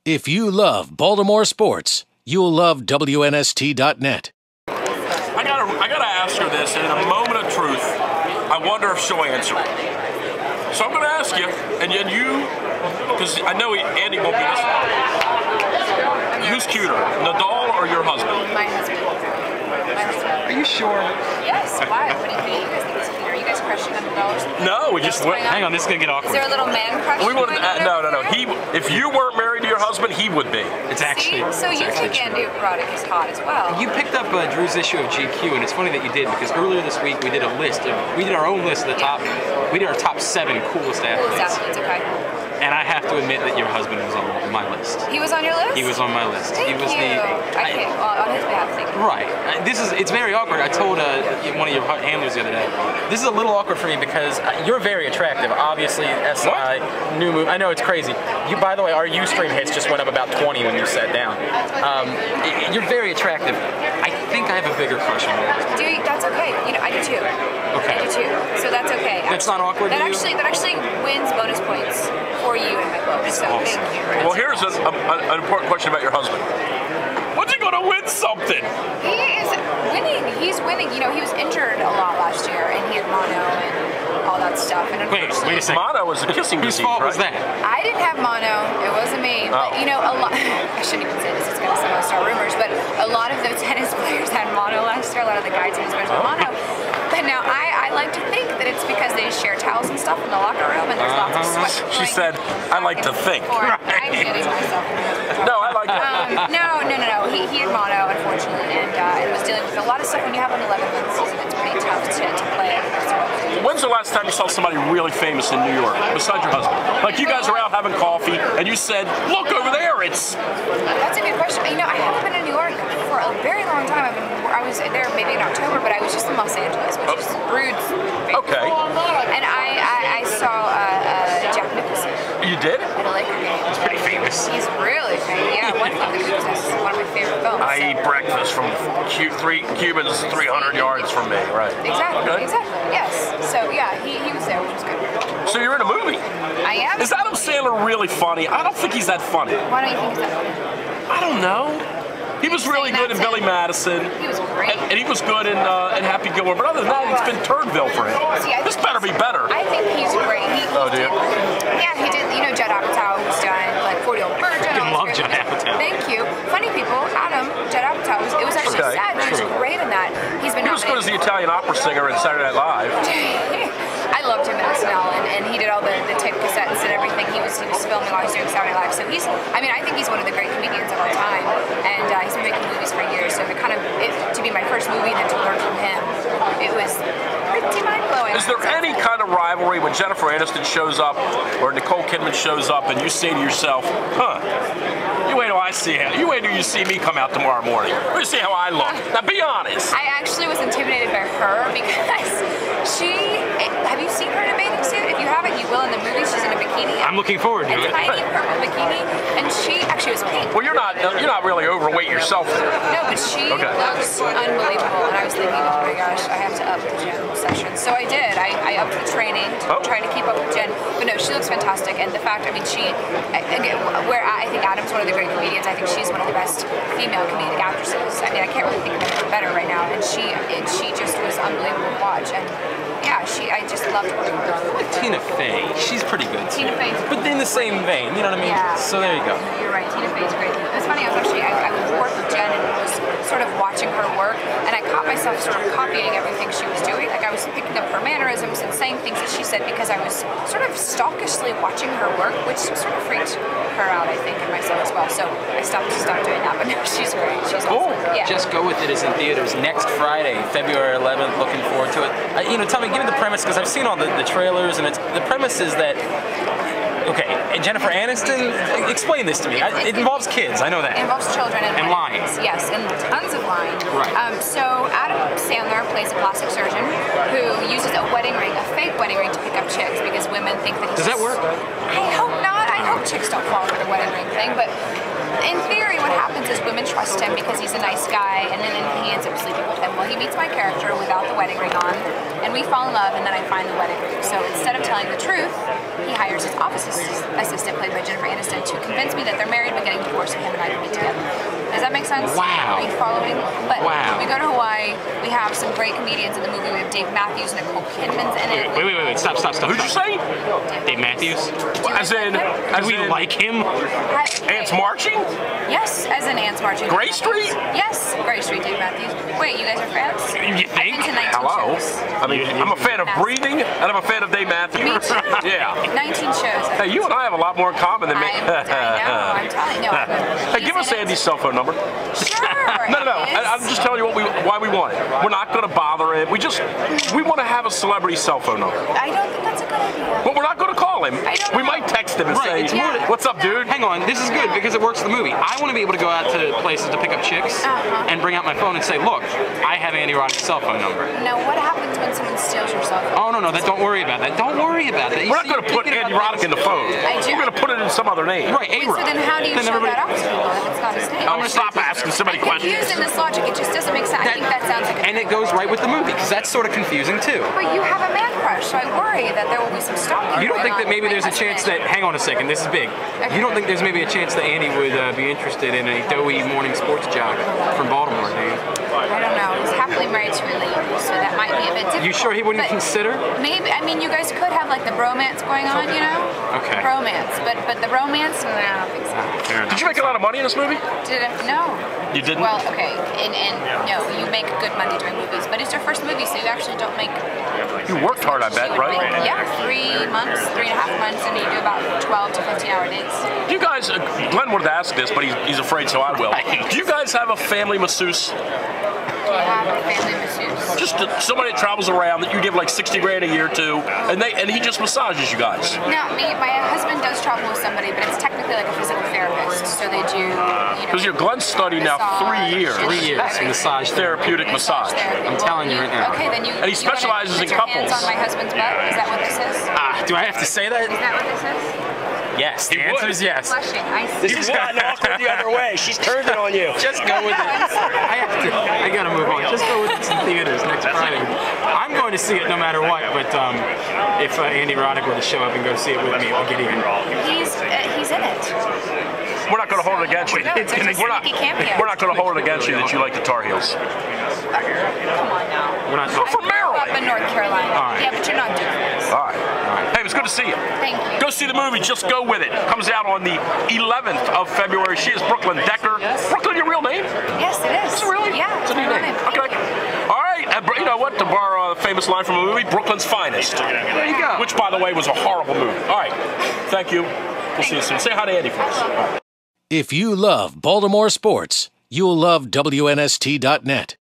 If you love Baltimore sports, you'll love WNST.net. I gotta ask her this, and in a moment of truth, I wonder if she'll answer. So I'm gonna ask you, and then you, because I know Andy won't be listening. Who's cuter, Nadal or your husband? My husband. Are you sure? Yes. Why? What do you think? You guys think he's cuter? Are you guys crushing on Nadal or something? No, we just went. Hang on, this is gonna get awkward. Is there a little man crush? We wouldn't. going on No. over there? He, if you weren't married to your husband, he would be. It's actually. See? So it's you actually think true. Andy Roddick is hot as well? You picked up Drew's issue of GQ, and it's funny that you did because earlier this week we did a list. We did our own list of the top. We did our top 7 coolest athletes. Coolest athletes, okay. And I have to admit that your husband was on my list. He was on your list? He was on my list. Thank he was you. I can't, on his behalf, thank you. Right. It's very awkward. I told one of your handlers the other day. This is a little awkward for me because you're very attractive. Obviously, SI, new move. I know it's crazy. By the way, our Ustream hits just went up about 20 when you sat down. You're very attractive. I think I have a bigger crush on you. Dude, that's okay. You know, I do too. Okay. I do too. So that's okay. That's not awkward That to you? actually wins bonus points for you in my book. So awesome. thank you. Well, here's an important question about your husband. When's he gonna win something? He is winning. He's winning. You know, he was injured a lot last year, and he had mono and all that stuff. And Wait a second. Mono was a kissing Whose disease, fault right? was that? I didn't have mono. It wasn't me. Oh. But you know, a lot. I shouldn't even say this. It's gonna somehow start rumors. But a lot of the tennis players had mono last year. A lot of the guy tennis players had mono. But now I like to think that it's because they share towels and stuff in the locker room, and there's lots of sweat. She flowing said, "I like to think." I'm kidding myself. No, I like that. No. He had mono, unfortunately, and was dealing with a lot of stuff. When you have an 11-month season, it's pretty tough to play. When's the last time you saw somebody really famous in New York, besides your husband? Like you guys are out having coffee, and you said, "Look over there, it's." That's a good question. You know, I haven't been in New York for a very long time. I was there maybe in October, but I was just in Los Angeles, which is rude. Okay. And I saw Jack Nicholson You did? at a Laker game. It's pretty famous. He's really famous. Yeah, one of the Cubans is one of my favorite films. I eat breakfast from Cubans 300 yards from me, right? Exactly. Okay. Exactly. Yes. So yeah, he was there, which was good. So you're in a movie. I am. Is Adam Sandler really funny? I don't think he's that funny. Why don't you think he's that? I don't know. He was really good in Billy Madison. He was great. And he was good in Happy Gilmore. But other than that, it's been Turnville for him. See, This better be better. I think he's great. Oh, do you? Yeah, he did. You know, Judd Apatow was done, like 40-Year-Old Virgin. I love Judd Apatow. Thank you. Funny people, Adam, Judd Apatow. It was actually Okay, sad. He was true. great in that. He's been He was good as the Italian opera singer in Saturday Night Live. I loved him in SNL, and he did all the tape cassettes and everything. He was filming while he was doing Saturday Night Live. So I think he's one of the great comedians of our time, and he's been making movies for years. So to be my first movie and then to learn from him, it was pretty mind-blowing. Is there any kind of rivalry when Jennifer Aniston shows up or Nicole Kidman shows up and you say to yourself, you wait till I see him. You wait till you see me come out tomorrow morning. Let me see how I look. Now be honest. I actually was intimidated by her because have you seen her in a bathing suit? If you haven't, you will in the movie. She's in a bikini. I'm looking forward to a it. tiny purple bikini, and she actually was pink. Well, you're not really overweight yourself there. No, but she looks unbelievable, and I was thinking, oh my gosh, I have to up the gym session. So I did. I upped the training to try to keep up with Jen. But no, she looks fantastic, and the fact, I mean, where I think Adam's one of the great comedians, I think she's one of the best female comedic actresses. I mean, I can't really think of anyone better right now, and she just was unbelievable to watch. And yeah, I just loved working with her. Like Tina Fey, she's pretty good too. Tina Fey's but in the same vein, you know what I mean? Yeah. So there you go. You're right, Tina Fey's great. It's funny, I would work with Jen and was sort of watching her work, and I caught myself sort of copying everything she was doing. Like I was picking up her mannerisms and saying things that she said because I was sort of stalkishly watching her work, which sort of freaked her out, I think, and myself as well. So I stopped doing that, but no, she's great. She's awesome. Yeah. Just Go With It is in theaters next Friday, February 11th. Looking forward to it. Tell me, give me the premise, because I've seen all the trailers, and the premise is that, okay, and Jennifer Aniston, explain this to me. It involves kids, I know that. It involves children and lying. Yes, and tons of lying. Right. So Adam Sandler plays a plastic surgeon who uses a wedding ring, a fake wedding ring, to pick up chicks because women think that he's... Does that work? I hope not. I hope chicks don't fall for the wedding ring thing, but in theory what happens is women trust him because he's a nice guy, and then he ends up sleeping with them. Well, he meets my character without the wedding ring on, and we fall in love, and then I find the wedding ring. So instead of telling the truth, he hires his office assistant, played by Jennifer Aniston, to convince me that they're married but getting intense grief following. But when we go to Hawaii, we have some great comedians in the movie. We have Dave Matthews, Nicole Kidman's in it. Wait, stop. Who'd you say? Dave Matthews? As in, like him? Ants Marching? Yes, as in Ants Marching. Gray Street? Yes, Gray Street, Dave Matthews. Wait, you guys are fans? You think? I've been to 19 Hello? shows. I mean, I'm a fan of breathing, and I'm a fan of Dave Matthews. Me too. Yeah. 19 shows. Hey, you and I have a lot more in common than me. I know, I'm telling you. Hey, give us Andy's cell phone number. Sure. No. I'm just telling you why we want it. We're not going to bother him. We want to have a celebrity cell phone number. I don't think that's a good idea. But we're not going to call him. We might text him and say, "What's up, dude?" Hang on, this is good because it works for the movie. I want to be able to go out to places to pick up chicks and bring out my phone and say, "Look, I have Andy Roddick's cell phone number." Now, what happens when someone steals your cell phone? Oh no, don't worry about that. Don't worry about that. We're not going to put Andy Roddick in the phone. We're going to put it in some other name. Right, Wait, so then how do you show that out to people if it's not his name? I'm going to stop asking so many questions. I'm confused in this logic. It just doesn't make sense. I think that sounds like and it goes right with the movie because that's sort of confusing too. But you have a man crush, so I worry that there will be some stalking. You don't think that maybe there's a chance that, hang on a second, this is big. You don't think there's maybe a chance that Andy would be interested in a doughy morning sports jock from Baltimore, do you? I don't know. He's happily married to a lady, so that might be a bit difficult. You sure he wouldn't consider? Maybe. I mean, you guys could have like the bromance going on, you know? Okay. Bromance. But the romance, no, I don't think so. Fair enough. Did you make a lot of money in this movie? No. You didn't? Well, okay. And no, you make good money doing movies, but it's your first movie, so you actually don't make. You worked hard, I bet, right? Yeah, 3 months, 3.5 months, and you do about 12 to 15-hour days. Do you guys, Glenn wanted to ask this, but he's afraid, so I will. Do you guys have a family masseuse? Do you have a family masseuse? Just somebody that travels around that you give like 60 grand a year to, and he just massages you guys. Not me. My husband does travel with somebody, but it's technically like a physical therapist. So they do, Because Glenn's studied now 3 years. 3 years massage therapeutic massage. therapy. I'm telling you right now. Okay, then you. And he specializes in couples. Hands on my husband's butt. Is that what this is? Do I have to say that? Is that what this is? Yes. The He answer would. is yes. Blushing. I This see. is gotten awkward the other way. She's turned it on you. Just go with it. I gotta move on. Just go with it in theaters next Friday. I'm going to see it no matter what, but if Andy Roddick were to show up and go see it with me, I'll get in. He's in it. We're not going to hold it against you. No, it's a sneaky cameo. We're not going to hold it against you that you like the Tar Heels. Come on now. We're not talking. From Maryland. Up in North Carolina. All right. Yeah, but you're not doing this. All right. Hey, it was good to see you. Thank you. Go see the movie. Just go with it. Comes out on the 11th of February. She is Brooklyn Decker. Brooklyn, your real name? Yes, it is. Is it really? Yeah, It's a new name. Okay. All right. You know what? To borrow a famous line from a movie, Brooklyn's Finest. There you go. Which, by the way, was a horrible movie. All right. Thank you. We'll see you soon. Say hi to Andy for us. If you love Baltimore sports, you'll love WNST.net.